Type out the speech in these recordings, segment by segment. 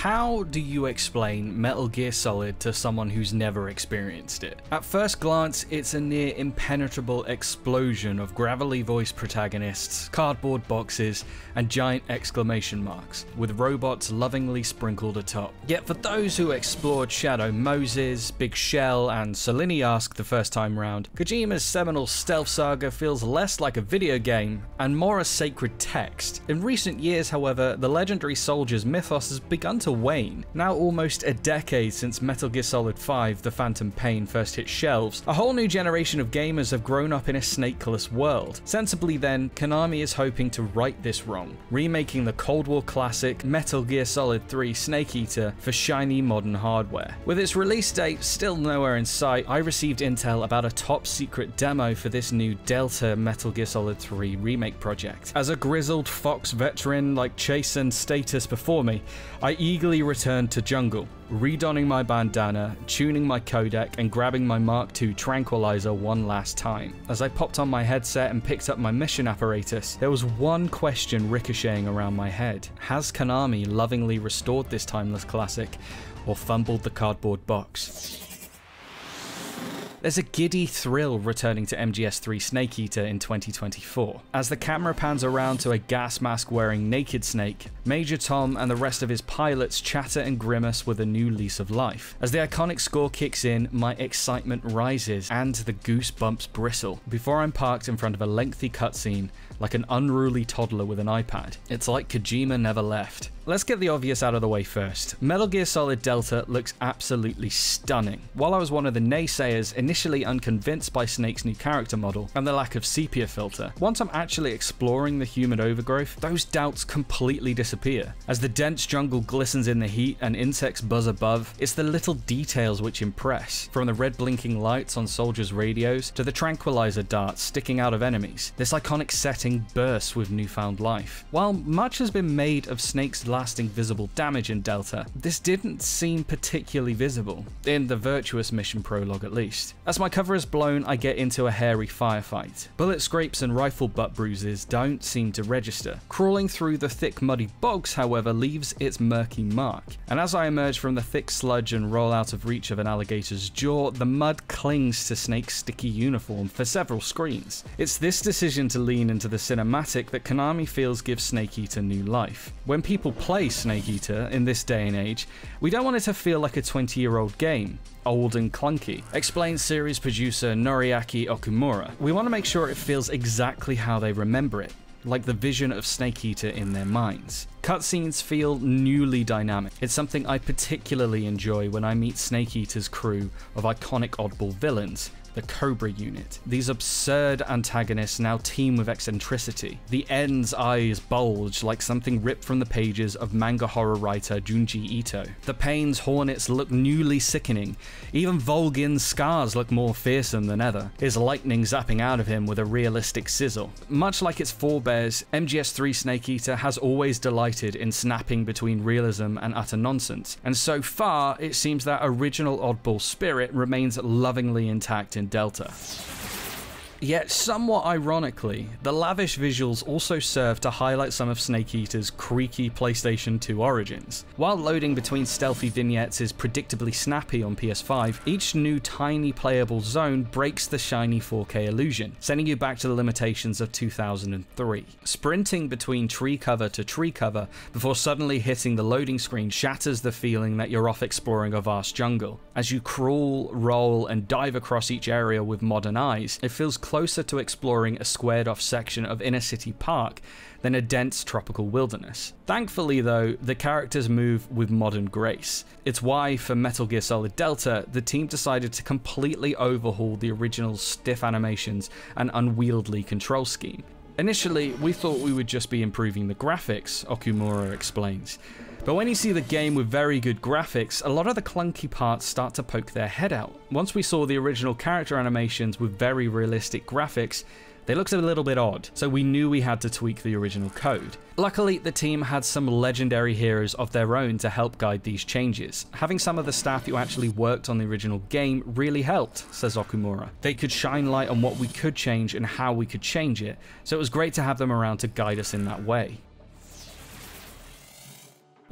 How do you explain Metal Gear Solid to someone who's never experienced it? At first glance, it's a near impenetrable explosion of gravelly voiced protagonists, cardboard boxes, and giant exclamation marks, with robots lovingly sprinkled atop. Yet for those who explored Shadow Moses, Big Shell, and Soliniarsk the first time round, Kojima's seminal stealth saga feels less like a video game and more a sacred text. In recent years, however, the legendary soldier's mythos has begun to wane. Now almost a decade since Metal Gear Solid 5 The Phantom Pain first hit shelves, a whole new generation of gamers have grown up in a snakeless world. Sensibly then, Konami is hoping to right this wrong, remaking the Cold War classic Metal Gear Solid 3 Snake Eater for shiny modern hardware. With its release date still nowhere in sight, I received intel about a top secret demo for this new Delta Metal Gear Solid 3 remake project. As a grizzled Fox veteran like Chase and Status before me, I eagerly returned to Jungle, redonning my bandana, tuning my codec, and grabbing my Mark II tranquilizer one last time. As I popped on my headset and picked up my mission apparatus, there was one question ricocheting around my head. Has Konami lovingly restored this timeless classic, or fumbled the cardboard box? There's a giddy thrill returning to MGS3 Snake Eater in 2024. As the camera pans around to a gas mask wearing naked Snake, Major Tom and the rest of his pilots chatter and grimace with a new lease of life. As the iconic score kicks in, my excitement rises and the goosebumps bristle before I'm parked in front of a lengthy cutscene like an unruly toddler with an iPad. It's like Kojima never left. Let's get the obvious out of the way first. Metal Gear Solid Delta looks absolutely stunning. While I was one of the naysayers initially unconvinced by Snake's new character model and the lack of sepia filter, once I'm actually exploring the human overgrowth, those doubts completely disappear. As the dense jungle glistens in the heat and insects buzz above, it's the little details which impress. From the red blinking lights on soldiers' radios to the tranquilizer darts sticking out of enemies, this iconic setting bursts with newfound life. While much has been made of Snake's lasting visible damage in Delta, this didn't seem particularly visible, in the Virtuous mission prologue at least. As my cover is blown, I get into a hairy firefight. Bullet scrapes and rifle butt bruises don't seem to register. Crawling through the thick muddy bogs, however, leaves its murky mark, and as I emerge from the thick sludge and roll out of reach of an alligator's jaw, the mud clings to Snake's sticky uniform for several screens. It's this decision to lean into the cinematic that Konami feels gives Snake Eater new life. When people play Snake Eater in this day and age, we don't want it to feel like a 20-year-old game, old and clunky, explains series producer Noriaki Okumura. We want to make sure it feels exactly how they remember it, like the vision of Snake Eater in their minds. Cutscenes feel newly dynamic. It's something I particularly enjoy when I meet Snake Eater's crew of iconic oddball villains, the Cobra Unit. These absurd antagonists now teem with eccentricity. The End's eyes bulge like something ripped from the pages of manga horror writer Junji Ito. The Pain's hornets look newly sickening. Even Volgin's scars look more fearsome than ever, his lightning zapping out of him with a realistic sizzle. Much like its forebears, MGS3 Snake Eater has always delighted in snapping between realism and utter nonsense, and so far it seems that original oddball spirit remains lovingly intact in Delta. Yet, somewhat ironically, the lavish visuals also serve to highlight some of Snake Eater's creaky PlayStation 2 origins. While loading between stealthy vignettes is predictably snappy on PS5, each new tiny playable zone breaks the shiny 4K illusion, sending you back to the limitations of 2003. Sprinting between tree cover to tree cover before suddenly hitting the loading screen shatters the feeling that you're off exploring a vast jungle. As you crawl, roll, and dive across each area with modern eyes, it feels closer to exploring a squared off section of inner city park than a dense tropical wilderness. Thankfully though, the characters move with modern grace. It's why for Metal Gear Solid Delta, the team decided to completely overhaul the original stiff animations and unwieldy control scheme. Initially, we thought we would just be improving the graphics, Okumura explains. But when you see the game with very good graphics, a lot of the clunky parts start to poke their head out. Once we saw the original character animations with very realistic graphics, they looked a little bit odd, so we knew we had to tweak the original code. Luckily, the team had some legendary heroes of their own to help guide these changes. Having some of the staff who actually worked on the original game really helped, says Okumura. They could shine light on what we could change and how we could change it, so it was great to have them around to guide us in that way.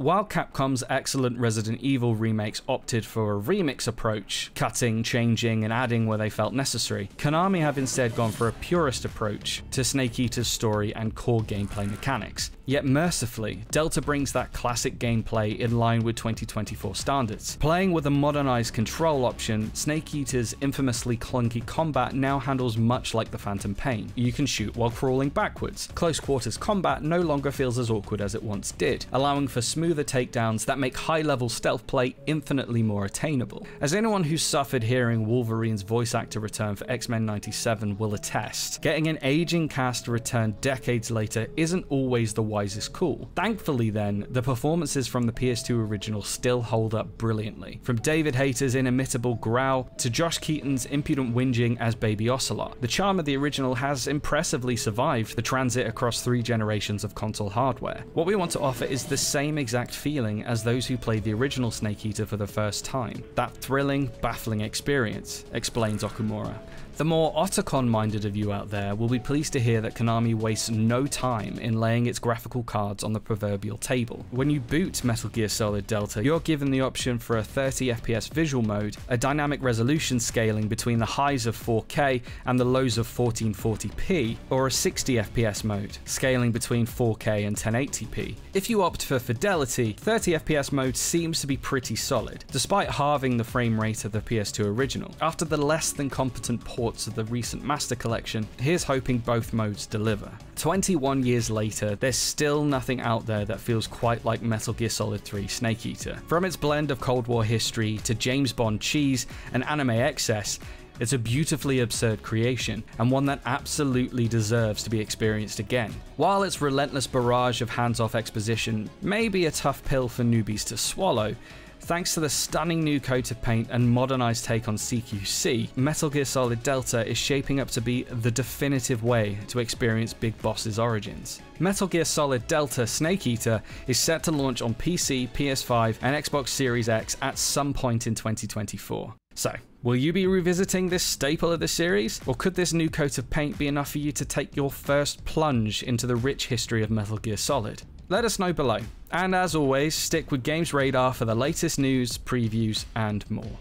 While Capcom's excellent Resident Evil remakes opted for a remix approach, cutting, changing, and adding where they felt necessary, Konami have instead gone for a purist approach to Snake Eater's story and core gameplay mechanics. Yet mercifully, Delta brings that classic gameplay in line with 2024 standards. Playing with a modernized control option, Snake Eater's infamously clunky combat now handles much like the Phantom Pain. You can shoot while crawling backwards. Close quarters combat no longer feels as awkward as it once did, allowing for smoother takedowns that make high-level stealth play infinitely more attainable. As anyone who's suffered hearing Wolverine's voice actor return for X-Men 97 will attest, getting an aging cast to return decades later isn't always the wisest call. Thankfully then, the performances from the PS2 original still hold up brilliantly. From David Hayter's inimitable growl to Josh Keaton's impudent whinging as Baby Ocelot, the charm of the original has impressively survived the transit across 3 generations of console hardware. What we want to offer is the same exact feeling as those who played the original Snake Eater for the first time. That thrilling, baffling experience, explains Okumura. The more Otacon-minded of you out there will be pleased to hear that Konami wastes no time in laying its graphical cards on the proverbial table. When you boot Metal Gear Solid Delta, you're given the option for a 30 FPS visual mode, a dynamic resolution scaling between the highs of 4K and the lows of 1440p, or a 60 FPS mode, scaling between 4K and 1080p. If you opt for fidelity, 30 FPS mode seems to be pretty solid, despite halving the frame rate of the PS2 original. After the less than competent ports of the recent Master Collection, here's hoping both modes deliver. 21 years later, there's still nothing out there that feels quite like Metal Gear Solid 3 Snake Eater. From its blend of Cold War history to James Bond cheese and anime excess, it's a beautifully absurd creation, and one that absolutely deserves to be experienced again. While its relentless barrage of hands-off exposition may be a tough pill for newbies to swallow, thanks to the stunning new coat of paint and modernized take on CQC, Metal Gear Solid Delta is shaping up to be the definitive way to experience Big Boss's origins. Metal Gear Solid Delta Snake Eater is set to launch on PC, PS5, and Xbox Series X at some point in 2024. So, will you be revisiting this staple of the series? Or could this new coat of paint be enough for you to take your first plunge into the rich history of Metal Gear Solid? Let us know below. And as always, stick with GamesRadar for the latest news, previews, and more.